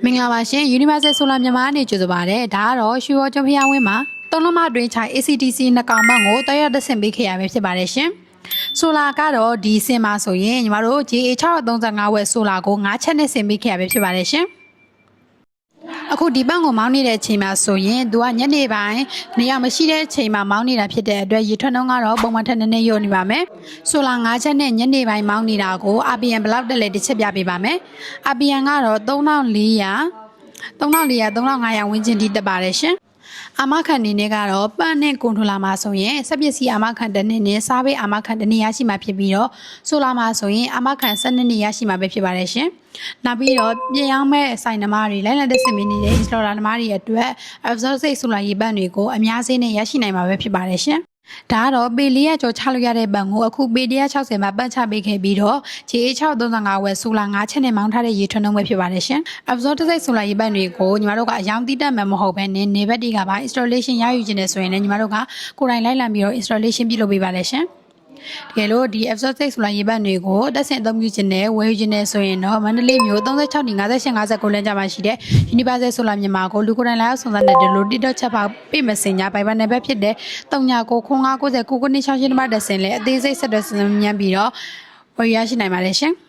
မင်္ဂလာပါရှင် Universal Solar မြန်မာအနေကြိုဆိုပါရစေဒါကတော့ရွှေဘော်ကျွန်းဖျားဝင်းမှာသုံးလုံးမတွင်းချိုင် ACTC နှစ်ကောင်မန့်ကိုတော်ရတဆင့်ပေးခဲ့ရပဲဖြစ်ပါတယ်ရှင်ဆိုလာကတော့ဒီစင်မှာဆိုရင်ညီမတို့ GA635 ဝက်ဆိုလာကို9ချက်နဲ့ဆင်ပေးခဲ့ရပဲဖြစ်ပါတယ်ရှင်အခုဒီပန့်ကိုမောင်းနေတဲ့အချိန်မှာဆိုရင်သူကညနေပိုင်းနေရာမရှိတဲ့အချိန်မှာမောင်းနေတာဖြစ်တဲ့အတွက်ရေထွက်နှုန်းကတော့ပုံမှန်ထက်နည်းနည်းလျော့နေပါမယ်ဆိုလာ9ချက်နဲ့ညနေပိုင်းမောင်းနေတာကို RPM ဘယ်လောက်တက်လဲတစ်ချက်ပြပေးပါမယ် RPM ကတော့3400 3500ဝန်းကျင်ထိတက်ပါတယ်ရှင်အာမခံနေနဲ့ကတော့ပန့်နဲ့ကွန်ထရိုလာမှာဆိုရင်စက်ပစ္စည်းအာမခံတစ်နှစ်နဲ့စားဘေးအာမခံတစ်နှစ်ရရှိမှာဖြစ်ပြီးတော့ဆိုလာမှာဆိုရင်အာမခံ12နှစ်ရရှိမှာပဲဖြစ်ပါတယ်ရှင်နောက်ပြီးတော့ပြင်အောင်မဲ့ဆိုင်သမားတွေလိုက်လက်တဲ့စင်မီနေတဲ့ installer သမားတွေအတွက် exhaust ဆိုလာရေပန့်တွေကိုအများကြီးနဲ့ရရှိနိုင်မှာပဲဖြစ်ပါတယ်ရှင်ဒါကတော့ပေ400ကျော်ချလို့ရတဲ့ပန်ကိုအခုပေ160မှာပတ်ချပေးခဲ့ပြီးတော့ GA635 ဝက်ဆိုလာ9ချက်နဲ့မောင်းထားတဲ့ရေထွန်းနှုန်းပဲဖြစ်ပါတယ်ရှင်။ Absorb တစ်စိတ်ဆိုလာရေပန်တွေကိုညီမတို့ကအယောင်တိတက်မှမဟုတ်ဘဲနဲ့နေဘက်တွေကပါ installation ရယူခြင်းနဲ့ဆိုရင်လည်းညီမတို့ကကိုယ်တိုင်လိုက်လံပြီးတော့ installation ပြုလုပ်ပေးပါလေရှင်။တကယ်လို့ဒီ Absorb ဆိုလာရေပန်တွေကိုတက်ဆင့်အသုံးပြုခြင်းနဲ့ဝယ်ယူခြင်းနဲ့ဆိုရင်တော့မန္တလေးမြို့36ဒီ5859လမ်းကြားမှာရှိတဲ့ Universal Solar မြန်မာကိုလူကိုယ်တိုင်လာရောက်ဆောင်ရွက်တဲ့လို့ TikTok ချက်ပါပြမစင်ညာပိုင်ပါနယ်ဘက်ဖြစ်တဲ့3995909996ရှင်းနံပါတ်တက်ဆင်လေအသေးစိတ်ဆက်သွယ်မြန်ပြီးတော့ဝယ်ရရှိနိုင်ပါတယ်ရှင်။